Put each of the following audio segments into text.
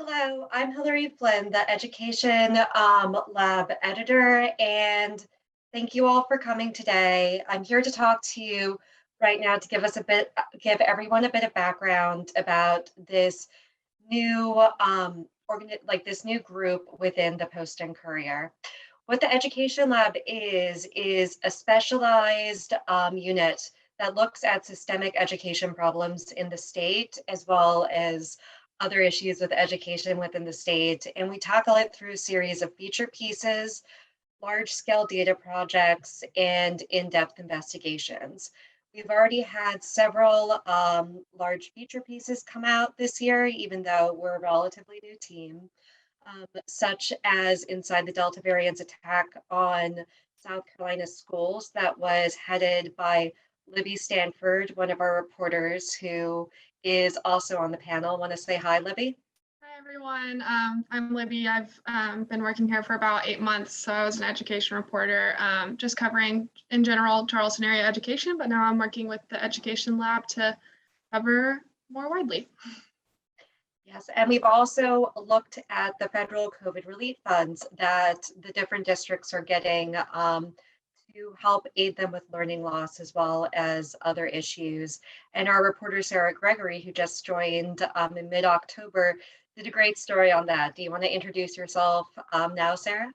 Hello, I'm Hilary Flynn, the Education Lab editor, and thank you all for coming today. I'm here to talk to you right now to give everyone a bit of background about this new this new group within the Post and Courier. What the Education Lab is a specialized unit that looks at systemic education problems in the state as well as other issues with education within the state. And we tackle it through a series of feature pieces, large scale data projects, and in depth investigations. We've already had several large feature pieces come out this year, even though we're a relatively new team, such as Inside the Delta Variant's attack on South Carolina schools, that was headed by Libby Stanford, one of our reporters who is also on the panel. Want to say hi, Libby? Hi, everyone. I'm Libby. I've been working here for about 8 months. So I was an education reporter, just covering in general Charleston area education, but now I'm working with the Education Lab to cover more widely. Yes, and we've also looked at the federal COVID relief funds that the different districts are getting to help aid them with learning loss as well as other issues. And our reporter, Sarah Gregory, who just joined in mid-October, did a great story on that. Do you want to introduce yourself now, Sarah?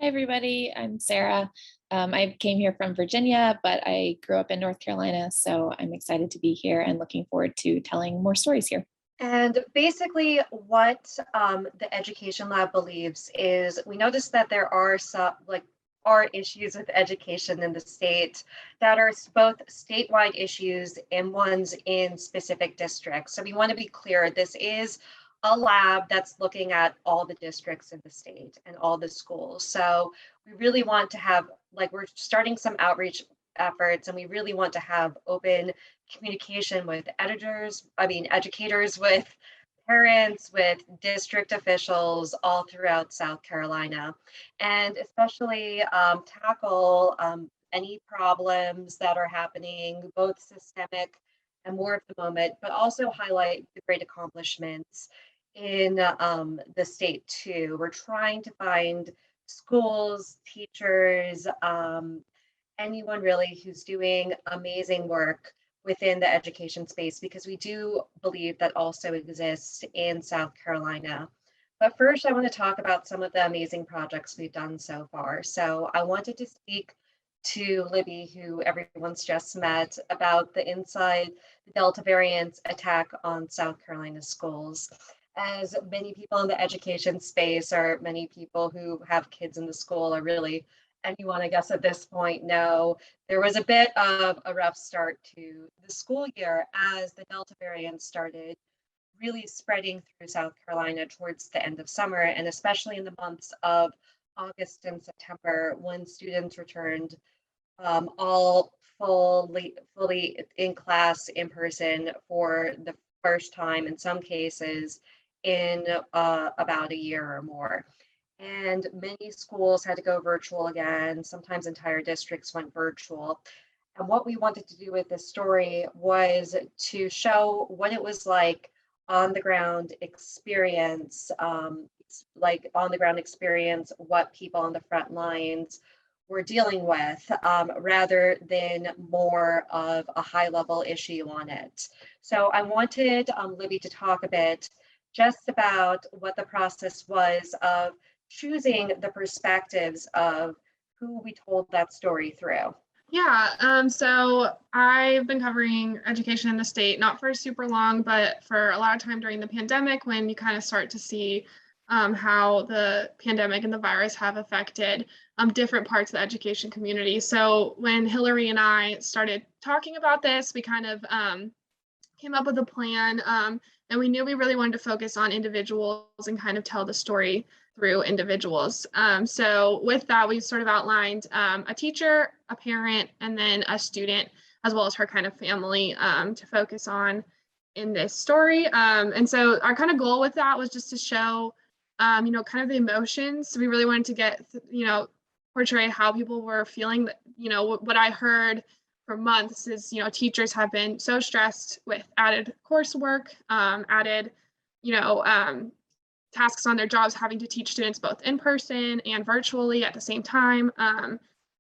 Hi, everybody. I'm Sarah. I came here from Virginia, but I grew up in North Carolina, so I'm excited to be here and looking forward to telling more stories here. And basically, what the Education Lab believes is we noticed that there are are issues with education in the state that are both statewide issues and ones in specific districts. So we want to be clear, this is a lab that's looking at all the districts in the state and all the schools. So we really want to have, we're starting some outreach efforts, and we really want to have open communication with educators, with parents, with district officials all throughout South Carolina, and especially tackle any problems that are happening, both systemic and more of the moment, but also highlight the great accomplishments in the state too. We're trying to find schools, teachers, anyone really who's doing amazing work within the education space, because we do believe that also exists in South Carolina. But first, I want to talk about some of the amazing projects we've done so far. So I wanted to speak to Libby, who everyone's just met, about the Inside the Delta Variant attack on South Carolina schools. As many people in the education space, or many people who have kids in the school, are really anyone, I guess, at this point know, there was a bit of a rough start to the school year as the Delta variant started really spreading through South Carolina towards the end of summer, and especially in the months of August and September, when students returned all fully in class in person for the first time, in some cases in about a year or more. And many schools had to go virtual again. Sometimes entire districts went virtual. And what we wanted to do with this story was to show what it was like on the ground experience, what people on the front lines were dealing with, rather than more of a high level issue on it. So I wanted Libby to talk a bit just about what the process was of choosing the perspectives of who we told that story through. Yeah, so I've been covering education in the state, not for super long, but for a lot of time during the pandemic, when you kind of start to see how the pandemic and the virus have affected different parts of the education community. So when Hilary and I started talking about this, we kind of came up with a plan, and we knew we really wanted to focus on individuals and kind of tell the story through individuals. So with that, we sort of outlined a teacher, a parent, and then a student, as well as her kind of family, to focus on in this story. And so our kind of goal with that was just to show, kind of the emotions. So we really wanted to get, portray how people were feeling. What I heard for months is, teachers have been so stressed with added coursework, added, tasks on their jobs having to teach students both in person and virtually at the same time.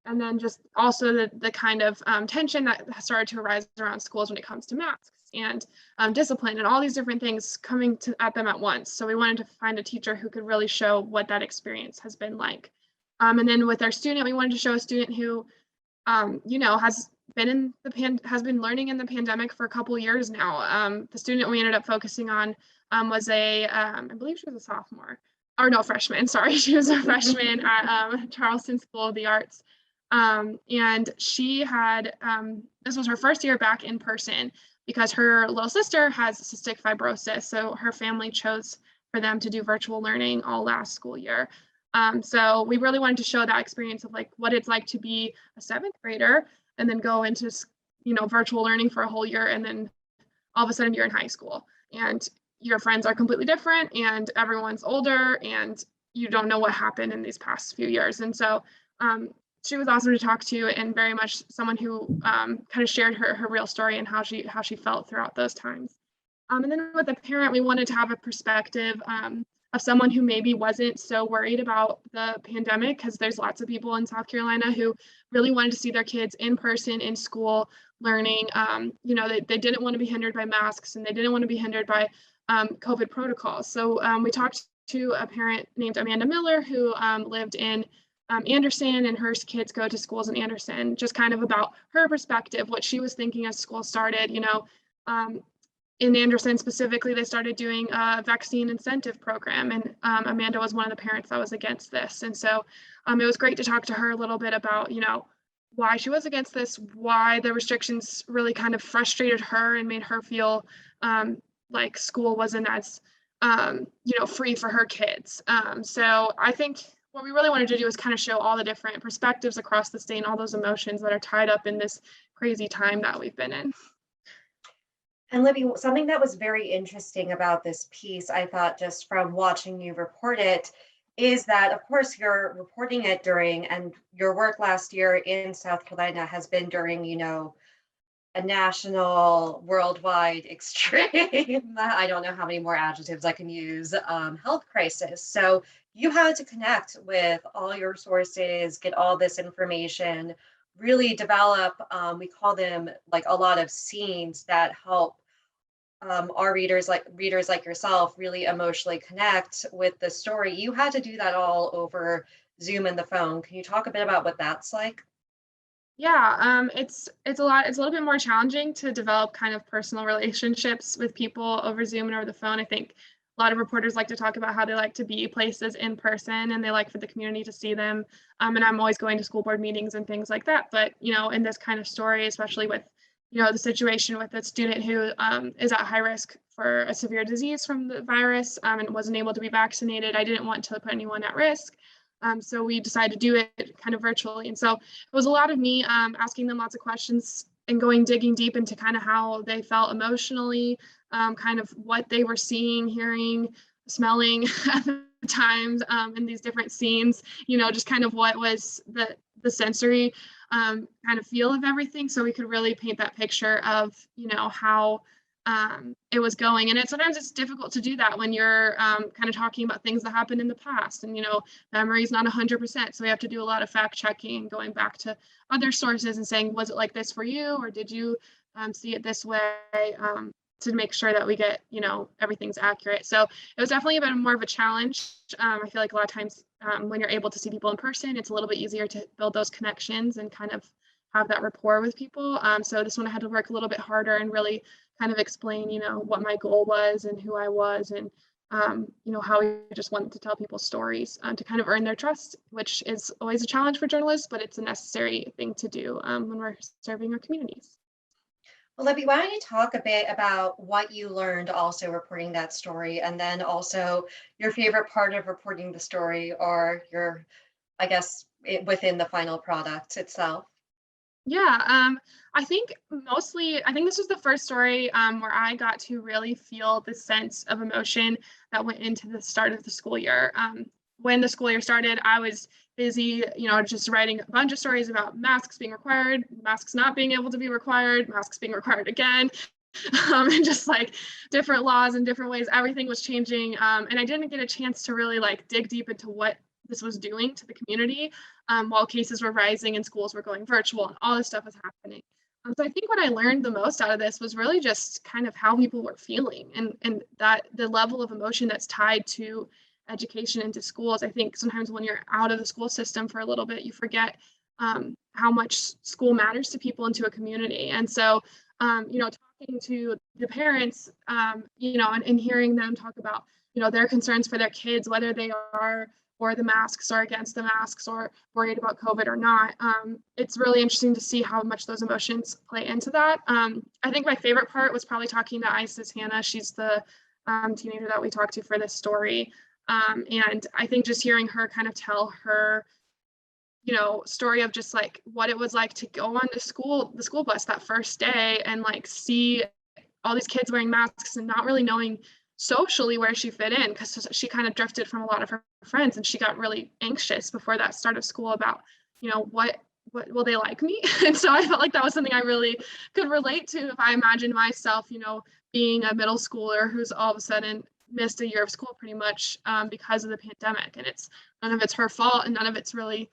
And then just also the kind of tension that started to arise around schools when it comes to masks and discipline and all these different things coming at them at once. So we wanted to find a teacher who could really show what that experience has been like. And then with our student, we wanted to show a student who, has been learning in the pandemic for a couple of years now. The student we ended up focusing on was I believe she was a sophomore, or no, freshman, sorry. She was a freshman at Charleston School of the Arts. And she had, this was her first year back in person because her little sister has cystic fibrosis. So her family chose for them to do virtual learning all last school year. So we really wanted to show that experience of like what it's like to be a 7th grader and then go into, virtual learning for a whole year. And then all of a sudden you're in high school and your friends are completely different and everyone's older and you don't know what happened in these past few years. And so she was awesome to talk to and very much someone who kind of shared her real story and how she felt throughout those times. And then with the parent, we wanted to have a perspective of someone who maybe wasn't so worried about the pandemic, because there's lots of people in South Carolina who really wanted to see their kids in person in school learning. They didn't want to be hindered by masks and they didn't want to be hindered by COVID protocols. So we talked to a parent named Amanda Miller who lived in Anderson, and her kids go to schools in Anderson, just kind of about her perspective, what she was thinking as school started. In Anderson specifically, they started doing a vaccine incentive program, and Amanda was one of the parents that was against this. And so it was great to talk to her a little bit about, why she was against this, why the restrictions really kind of frustrated her and made her feel like school wasn't as, free for her kids. So I think what we really wanted to do is kind of show all the different perspectives across the state and all those emotions that are tied up in this crazy time that we've been in. And Libby, something that was very interesting about this piece, I thought, just from watching you report it, is that, of course, you're reporting it during, and your work last year in South Carolina has been during, a national, worldwide, extreme, I don't know how many more adjectives I can use, health crisis. So you had to connect with all your sources, get all this information, really develop, we call them like a lot of scenes that help our readers like yourself really emotionally connect with the story. You had to do that all over Zoom and the phone. Can you talk a bit about what that's like? Yeah, it's a little bit more challenging to develop kind of personal relationships with people over Zoom and over the phone. I think a lot of reporters like to talk about how they like to be places in person and they like for the community to see them. And I'm always going to school board meetings and things like that. But, in this kind of story, especially with, the situation with a student who is at high risk for a severe disease from the virus and wasn't able to be vaccinated, I didn't want to put anyone at risk. So we decided to do it kind of virtually. And so it was a lot of me asking them lots of questions and digging deep into kind of how they felt emotionally, kind of what they were seeing, hearing, smelling at the times in these different scenes, just kind of what was the sensory kind of feel of everything. So we could really paint that picture of, how it was going. And sometimes it's difficult to do that when you're kind of talking about things that happened in the past and, memory is not 100%. So we have to do a lot of fact checking, going back to other sources and saying, was it like this for you? Or did you see it this way? To make sure that we get, everything's accurate. So it was definitely a bit more of a challenge. I feel like a lot of times when you're able to see people in person, it's a little bit easier to build those connections and kind of have that rapport with people. So this one I had to work a little bit harder and really kind of explain, what my goal was and who I was and, how we just wanted to tell people stories to kind of earn their trust, which is always a challenge for journalists, but it's a necessary thing to do when we're serving our communities. Well, Libby, why don't you talk a bit about what you learned also reporting that story, and then also your favorite part of reporting the story, or your, I guess, within the final product itself? Yeah, I think this was the first story where I got to really feel the sense of emotion that went into the start of the school year. When the school year started, I was busy, just writing a bunch of stories about masks being required, masks not being able to be required, masks being required again, and just like different laws and different ways everything was changing. And I didn't get a chance to really like dig deep into what this was doing to the community while cases were rising and schools were going virtual and all this stuff was happening. So I think what I learned the most out of this was really just kind of how people were feeling, and that the level of emotion that's tied to education into schools. I think sometimes when you're out of the school system for a little bit, you forget how much school matters to people and to a community. And so, talking to the parents, and hearing them talk about, their concerns for their kids, whether they are for the masks or against the masks or worried about COVID or not. It's really interesting to see how much those emotions play into that. I think my favorite part was probably talking to Isis Hannah. She's the teenager that we talked to for this story. And I think just hearing her kind of tell her, story of just like what it was like to go on to the school bus that first day and like see all these kids wearing masks and not really knowing socially where she fit in, because she kind of drifted from a lot of her friends, and she got really anxious before that start of school about, what will they like me? And so I felt like that was something I really could relate to if I imagined myself, being a middle schooler who's all of a sudden missed a year of school pretty much because of the pandemic. And it's none of it's her fault and none of it's really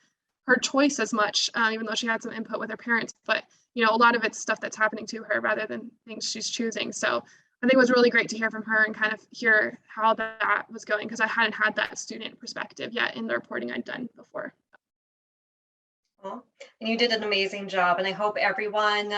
her choice as much, even though she had some input with her parents, but a lot of it's stuff that's happening to her rather than things she's choosing. So I think it was really great to hear from her and kind of hear how that was going, because I hadn't had that student perspective yet in the reporting I'd done before. Well, and you did an amazing job, and I hope everyone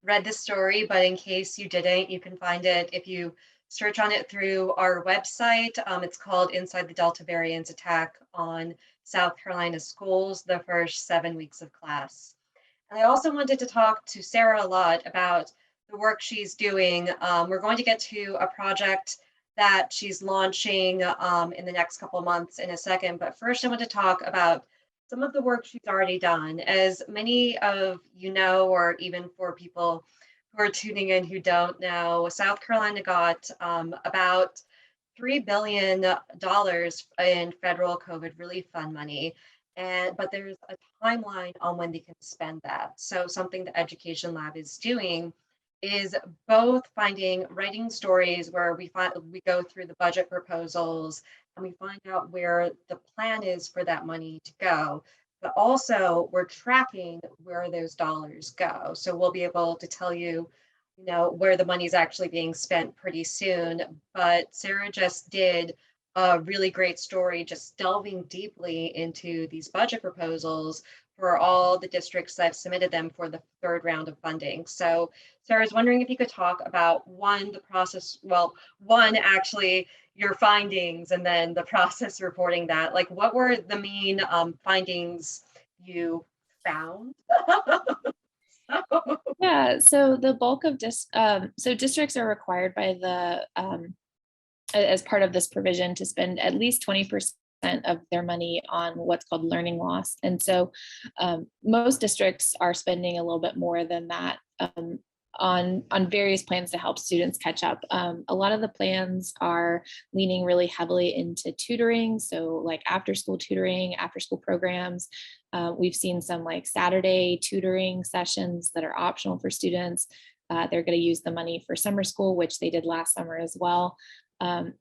read this story, but in case you didn't, you can find it if you search on it through our website. It's called Inside the Delta Variant's Attack on South Carolina Schools, the First 7 Weeks of Class. And I also wanted to talk to Sarah a lot about the work she's doing. We're going to get to a project that she's launching in the next couple of months in a second, but first I want to talk about some of the work she's already done. As many of you know, or even for people who are tuning in who don't know, South Carolina got about $3 billion in federal COVID relief fund money. But there's a timeline on when they can spend that. So something the Education Lab is doing is both writing stories where we go through the budget proposals and we find out where the plan is for that money to go, but also we're tracking where those dollars go. So we'll be able to tell you, where the money is actually being spent pretty soon. But Sarah just did a really great story, just delving deeply into these budget proposals for all the districts that have submitted them for the third round of funding. So Sarah, I was wondering if you could talk about the process, actually your findings, and then the process reporting that. Like, what were the main findings you found? Yeah, so the bulk of districts are required by the as part of this provision to spend at least 20% of their money on what's called learning loss. And so most districts are spending a little bit more than that on various plans to help students catch up. A lot of the plans are leaning really heavily into tutoring. So like after school tutoring, after school programs. We've seen some like Saturday tutoring sessions that are optional for students. They're going to use the money for summer school, which they did last summer as well.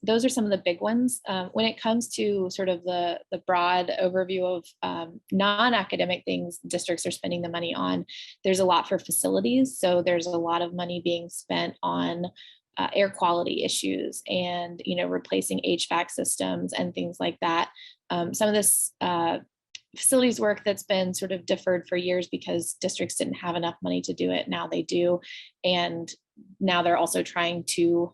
Those are some of the big ones. When it comes to sort of the broad overview of non-academic things districts are spending the money on, there's a lot for facilities. So there's a lot of money being spent on air quality issues and, replacing HVAC systems and things like that. Some of this facilities work that's been sort of deferred for years because districts didn't have enough money to do it. Now they do. And now they're also trying to,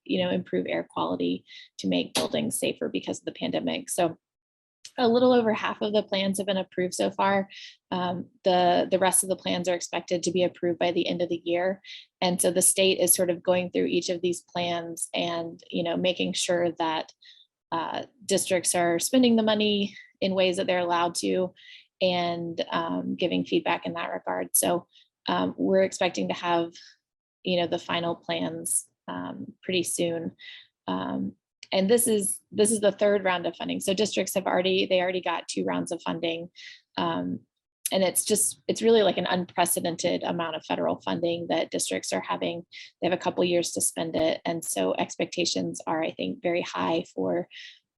improve air quality to make buildings safer because of the pandemic. So a little over half of the plans have been approved so far. The rest of the plans are expected to be approved by the end of the year. And so the state is sort of going through each of these plans and, making sure that districts are spending the money in ways that they're allowed to, and giving feedback in that regard. So we're expecting to have, the final plans pretty soon. And this is the third round of funding. So districts already got 2 rounds of funding. it's really like an unprecedented amount of federal funding that districts are having. They have a couple years to spend it. And so expectations are, I think, very high for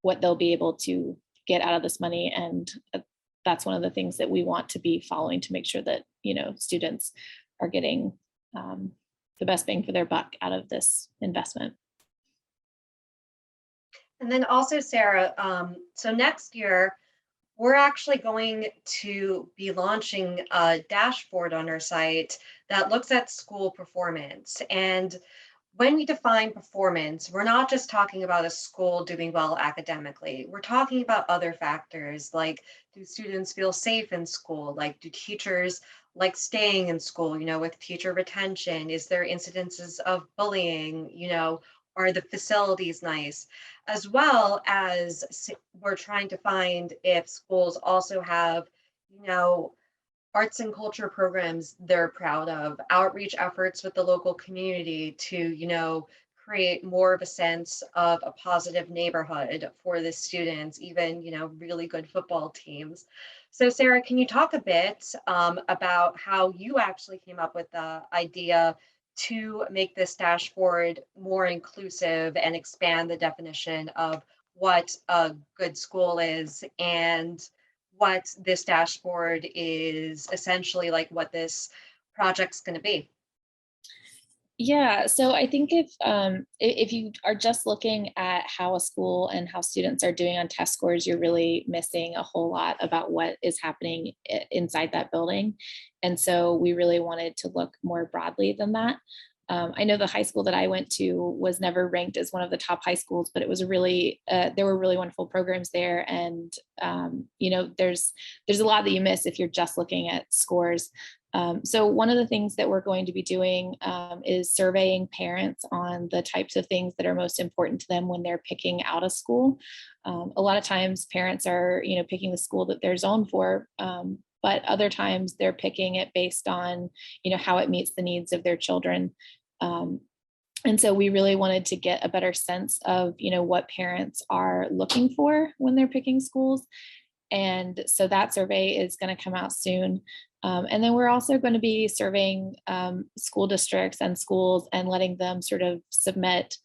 what they'll be able to get out of this money. And that's one of the things that we want to be following to make sure that, students are getting the best bang for their buck out of this investment. And then also, Sarah, so next year, we're actually going to be launching a dashboard on our site that looks at school performance. And when we define performance, we're not just talking about a school doing well academically. We're talking about other factors like, do students feel safe in school? Like, do teachers like staying in school, with teacher retention? Is there incidences of bullying? Are the facilities nice? As well as we're trying to find if schools also have, arts and culture programs they're proud of, outreach efforts with the local community to, create more of a sense of a positive neighborhood for the students, even, really good football teams. So Sarah, can you talk a bit about how you actually came up with the idea to make this dashboard more inclusive and expand the definition of what a good school is, and what this dashboard is essentially like, what this project's going to be? Yeah, so I think if you are just looking at how a school and how students are doing on test scores, you're really missing a whole lot about what is happening inside that building. And so we really wanted to look more broadly than that. I know the high school that I went to was never ranked as one of the top high schools, but it was there were really wonderful programs there. And, there's a lot that you miss if you're just looking at scores. So one of the things that we're going to be doing is surveying parents on the types of things that are most important to them when they're picking out a school. A lot of times parents are, picking the school that they're zoned for, but other times they're picking it based on, how it meets the needs of their children. And so we really wanted to get a better sense of, what parents are looking for when they're picking schools. And so that survey is going to come out soon. And then we're also going to be surveying school districts and schools and letting them sort of submit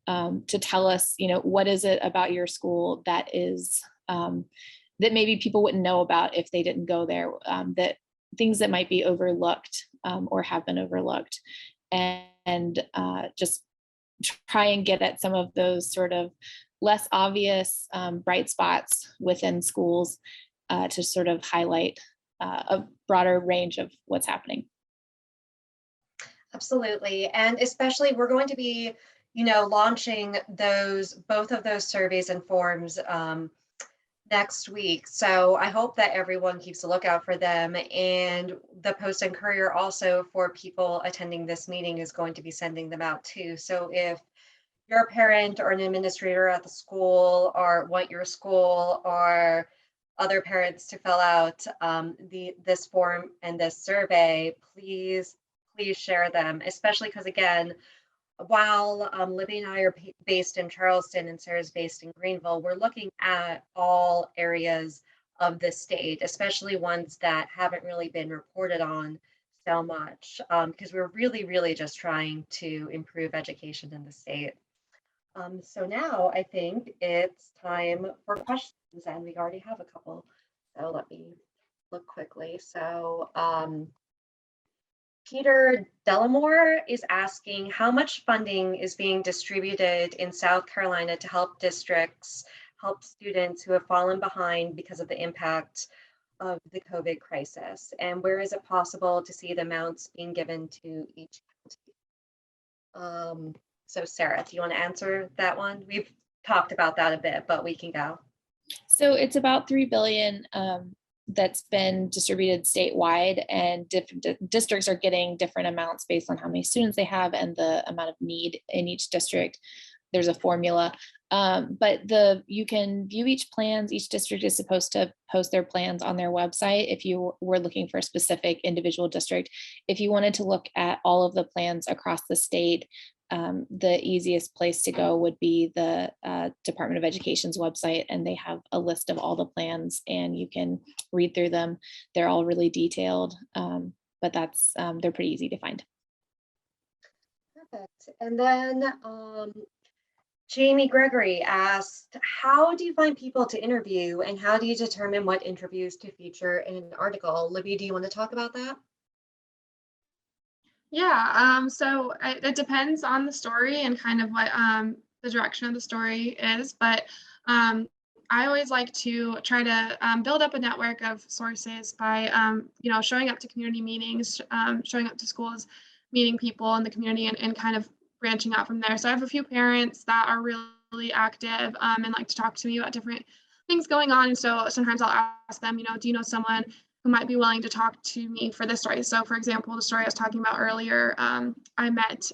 to tell us, what is it about your school that is that maybe people wouldn't know about if they didn't go there, that things that might be overlooked or have been overlooked, and just try and get at some of those sort of less obvious bright spots within schools to sort of highlight a broader range of what's happening. Absolutely. And especially we're going to be, launching both of those surveys and forms next week. So I hope that everyone keeps a lookout for them. And the Post and Courier also, for people attending this meeting, is going to be sending them out too. So if you're a parent or an administrator at the school, or want your school or other parents to fill out this form and this survey, please share them, especially because, again, while Libby and I are based in Charleston and Sarah's based in Greenville, we're looking at all areas of the state, especially ones that haven't really been reported on so much, because we're really, really just trying to improve education in the state. So now I think it's time for questions, and we already have a couple. So let me look quickly. So Peter Delamore is asking, how much funding is being distributed in South Carolina to help districts help students who have fallen behind because of the impact of the COVID crisis? And where is it possible to see the amounts being given to each county? So Sarah, do you want to answer that one? We've talked about that a bit, but we can go. So it's about $3 billion that's been distributed statewide, and different districts are getting different amounts based on how many students they have and the amount of need in each district. There's a formula, but you can view each plans. Each district is supposed to post their plans on their website if you were looking for a specific individual district. If you wanted to look at all of the plans across the state, the easiest place to go would be the Department of Education's website, and they have a list of all the plans and you can read through them. They're all really detailed, but they're pretty easy to find. Perfect. And then Jamie Gregory asked, how do you find people to interview and how do you determine what interviews to feature in an article? Libby, do you want to talk about that? Yeah, so it depends on the story and kind of what the direction of the story is, but I always like to try to build up a network of sources by, showing up to community meetings, showing up to schools, meeting people in the community and kind of branching out from there. So I have a few parents that are really active and like to talk to me about different things going on. And so sometimes I'll ask them, do you know someone who might be willing to talk to me for this story? So for example, the story I was talking about earlier, I met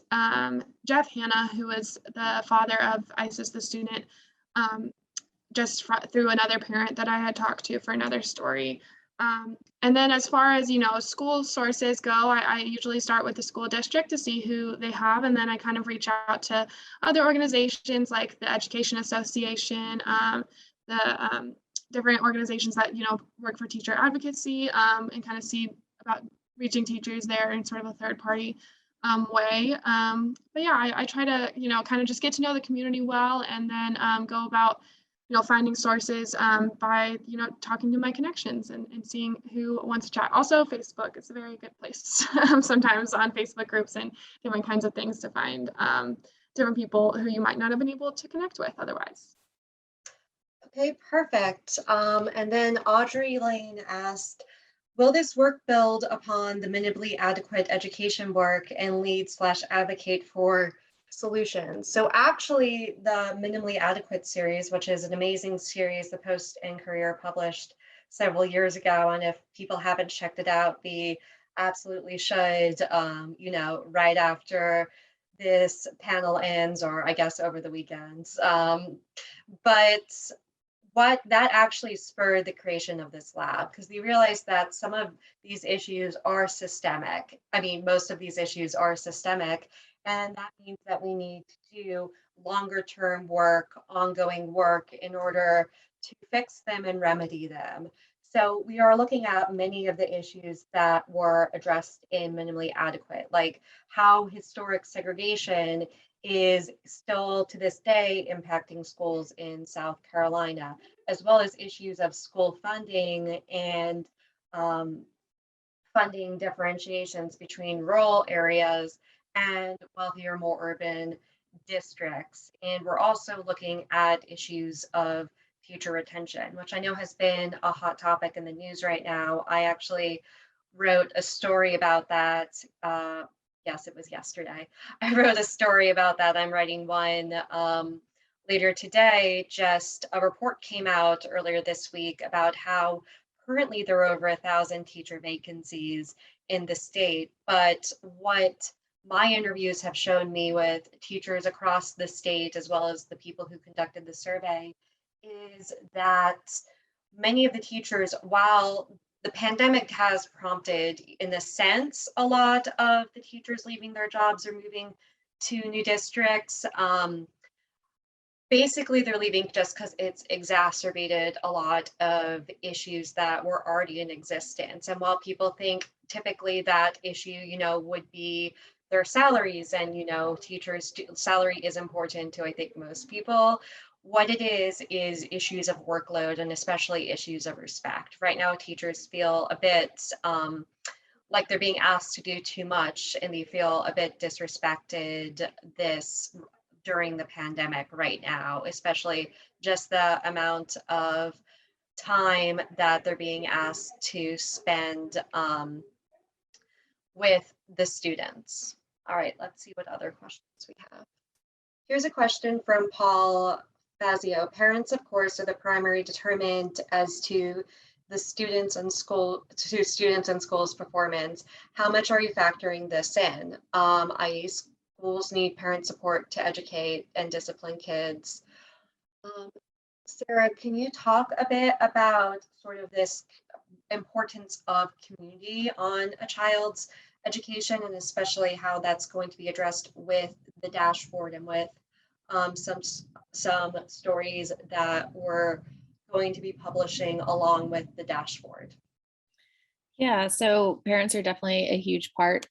Jeff Hanna, who was the father of Isis, the student, through another parent that I had talked to for another story. And then as far as, school sources go, I usually start with the school district to see who they have. And then I kind of reach out to other organizations like the Education Association, the different organizations that, work for teacher advocacy, and kind of see about reaching teachers there in sort of a third party way. But yeah, I try to, kind of just get to know the community well and then go about finding sources by, talking to my connections and seeing who wants to chat. Also, Facebook is a very good place sometimes on Facebook groups and different kinds of things to find different people who you might not have been able to connect with otherwise. Okay, perfect. And then Audrey Lane asked, will this work build upon the minimally adequate education work and lead/advocate for solutions? So actually the Minimally Adequate series, which is an amazing series the Post and Courier published several years ago, and if people haven't checked it out, they absolutely should, right after this panel ends, or I guess over the weekends. But what that actually spurred the creation of this lab, because we realized that some of these issues are systemic. I mean, most of these issues are systemic, and that means that we need to do longer term work, ongoing work in order to fix them and remedy them. So we are looking at many of the issues that were addressed in Minimally Adequate, like how historic segregation is still to this day impacting schools in South Carolina, as well as issues of school funding and funding differentiations between rural areas and wealthier, more urban districts. And we're also looking at issues of teacher retention, which I know has been a hot topic in the news right now. I actually wrote a story about that. Yes, it was yesterday. I wrote a story about that. I'm writing one later today. Just a report came out earlier this week about how currently there are over 1,000 teacher vacancies in the state. But what my interviews have shown me with teachers across the state, as well as the people who conducted the survey, is that many of the teachers, while the pandemic has prompted, in a sense, a lot of the teachers leaving their jobs or moving to new districts, basically they're leaving just because it's exacerbated a lot of issues that were already in existence. And while people think typically that issue, would be their salaries, and teachers' salary is important to, I think, most people, what it is issues of workload and especially issues of respect. Right now, teachers feel a bit like they're being asked to do too much, and they feel a bit disrespected during the pandemic right now, especially just the amount of time that they're being asked to spend with the students. All right, let's see what other questions we have. Here's a question from Paul Fazio. Parents, of course, are the primary determinant as to the students and schools' performance. How much are you factoring this in? I.e., schools need parent support to educate and discipline kids. Sarah, can you talk a bit about sort of this importance of community on a child's education, and especially how that's going to be addressed with the dashboard and with some stories that we're going to be publishing along with the dashboard. Yeah, so parents are definitely a huge part.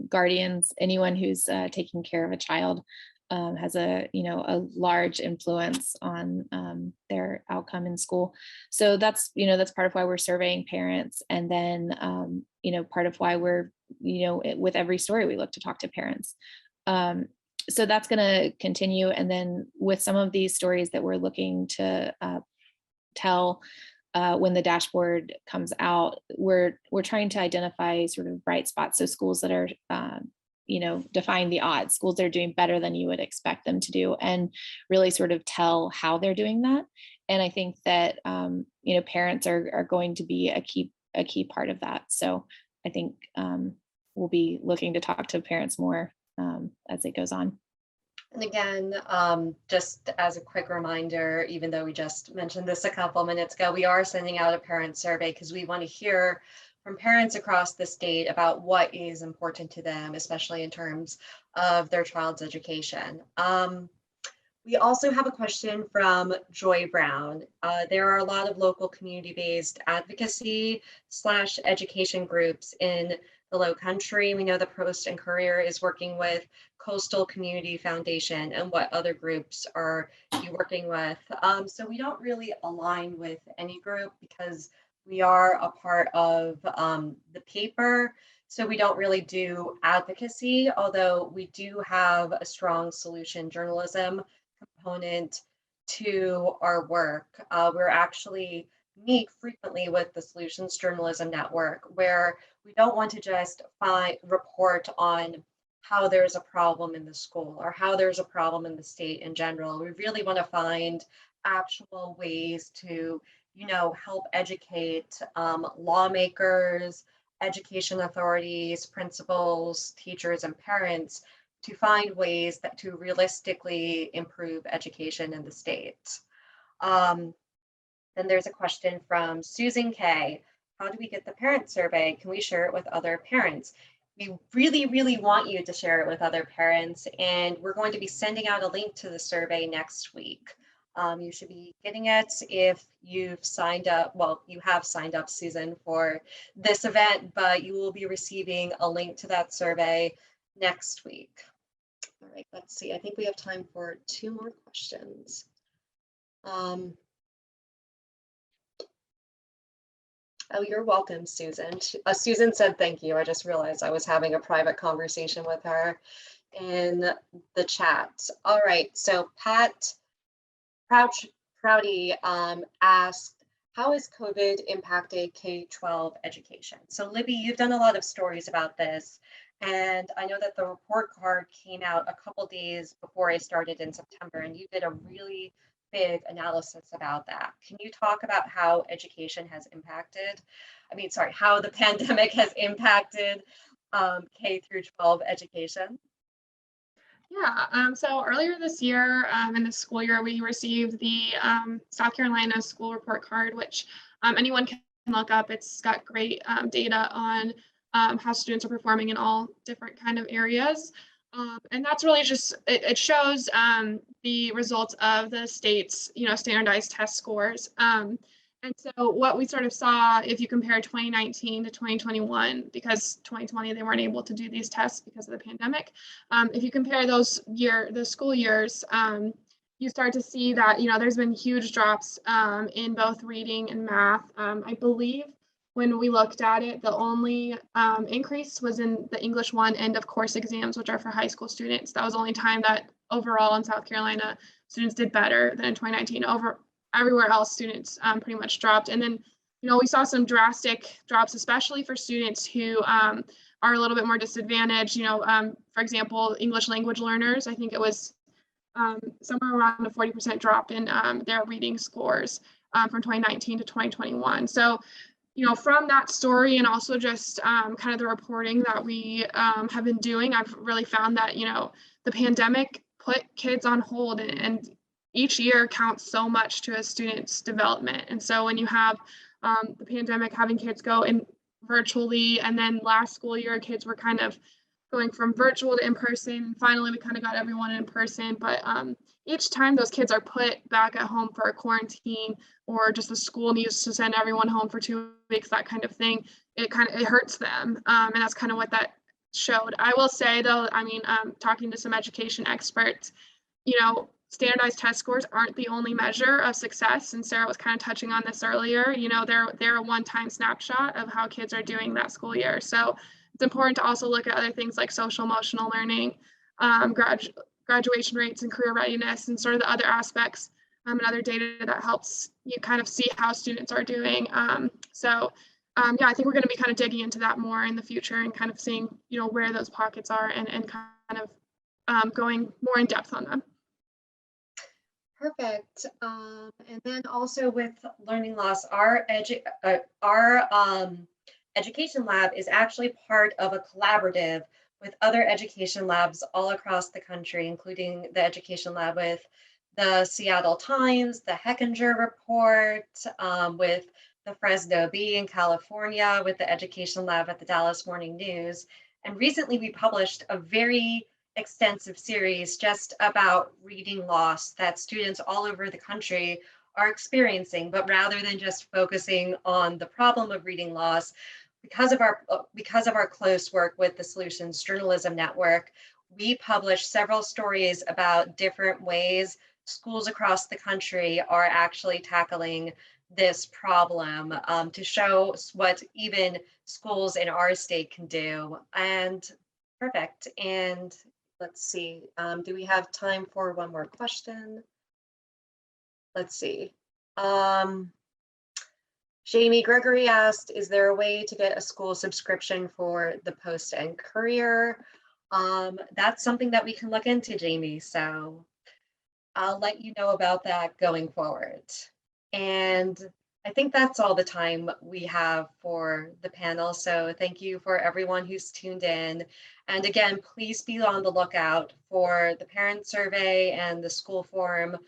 Guardians, anyone who's taking care of a child has a large influence on their outcome in school. So that's part of why we're surveying parents, and then part of why we're with every story we look to talk to parents. So that's going to continue, and then with some of these stories that we're looking to tell. When the dashboard comes out, we're trying to identify sort of bright spots. So schools that are, defying the odds, schools that are doing better than you would expect them to do, and really sort of tell how they're doing that. And I think that, parents are going to be a key part of that. So I think we'll be looking to talk to parents more as it goes on. And again, just as a quick reminder, even though we just mentioned this a couple minutes ago, we are sending out a parent survey because we want to hear from parents across the state about what is important to them, especially in terms of their child's education. We also have a question from Joy Brown. There are a lot of local community-based advocacy/education groups in the Low Country. We know the Post and Courier is working with Coastal Community Foundation, and what other groups are you working with? So we don't really align with any group because we are a part of the paper. So we don't really do advocacy, although we do have a strong solution journalism component to our work. We're actually meet frequently with the Solutions Journalism Network, where we don't want to just report on how there's a problem in the school or how there's a problem in the state in general. We really want to find actual ways to, help educate lawmakers, education authorities, principals, teachers, and parents to find ways that to realistically improve education in the state. Then there's a question from Susan K. How do we get the parent survey? Can we share it with other parents? We really, really want you to share it with other parents, and we're going to be sending out a link to the survey next week. You should be getting it if you've signed up. Well, you have signed up, Susan, for this event, but you will be receiving a link to that survey next week. All right, let's see. I think we have time for 2 more questions. Oh, you're welcome, Susan. Susan said thank you. I just realized I was having a private conversation with her in the chat. All right, so Pat Prouty asked, how has COVID impacted K-12 education? So Libby, you've done a lot of stories about this, and I know that the report card came out a couple days before I started in September, and you did a really big analysis about that. Can you talk about how education has impacted, how the pandemic has impacted K through 12 education? Yeah, so earlier this year, in the school year, we received the South Carolina school report card, which anyone can look up. It's got great data on how students are performing in all different kind of areas. And that's really just, it shows the results of the state's, standardized test scores. And so what we sort of saw, if you compare 2019 to 2021, because 2020, they weren't able to do these tests because of the pandemic. If you compare the school years, you start to see that, there's been huge drops in both reading and math. I believe when we looked at it, the only increase was in the English 1 end of course exams, which are for high school students. That was the only time that overall in South Carolina, students did better than in 2019. Everywhere else, students pretty much dropped. And then, we saw some drastic drops, especially for students who are a little bit more disadvantaged. For example, English language learners, I think it was somewhere around a 40% drop in their reading scores from 2019 to 2021. So, from that story and also just kind of the reporting that we have been doing, I've really found that, the pandemic put kids on hold, and each year counts so much to a student's development. And so when you have the pandemic having kids go in virtually. And then last school year, kids were kind of going from virtual to in person. Finally, we kind of got everyone in person. But each time those kids are put back at home for a quarantine, or just the school needs to send everyone home for 2 weeks, that kind of thing, it hurts them. And that's kind of what that showed. I will say though, I mean, talking to some education experts, standardized test scores aren't the only measure of success. And Sarah was kind of touching on this earlier. They're a one-time snapshot of how kids are doing that school year. So it's important to also look at other things like social emotional learning, graduation rates and career readiness, and sort of the other aspects and other data that helps you kind of see how students are doing. Yeah, I think we're going to be kind of digging into that more in the future and kind of seeing, where those pockets are and kind of going more in depth on them. Perfect. And then also with learning loss, our education lab is actually part of a collaborative with other education labs all across the country, including the education lab with the Seattle Times, the Hechinger Report, with the Fresno Bee in California, with the education lab at the Dallas Morning News. And recently we published a very extensive series just about reading loss that students all over the country are experiencing. But rather than just focusing on the problem of reading loss, because of our close work with the Solutions Journalism Network, we published several stories about different ways schools across the country are actually tackling this problem, to show what even schools in our state can do. And perfect. And let's see, do we have time for one more question? Let's see. Jamie Gregory asked, is there a way to get a school subscription for the Post and Courier? That's something that we can look into, Jamie. So I'll let you know about that going forward. And I think that's all the time we have for the panel. So thank you for everyone who's tuned in. And again, please be on the lookout for the parent survey and the school forum.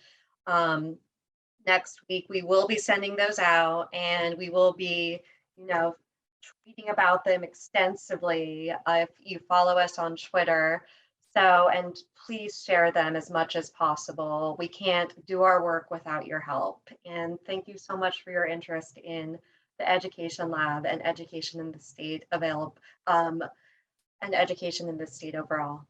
Next week, we will be sending those out, and we will be, tweeting about them extensively if you follow us on Twitter. So, and please share them as much as possible. We can't do our work without your help. And thank you so much for your interest in the Education Lab and education in the state and education in the state overall.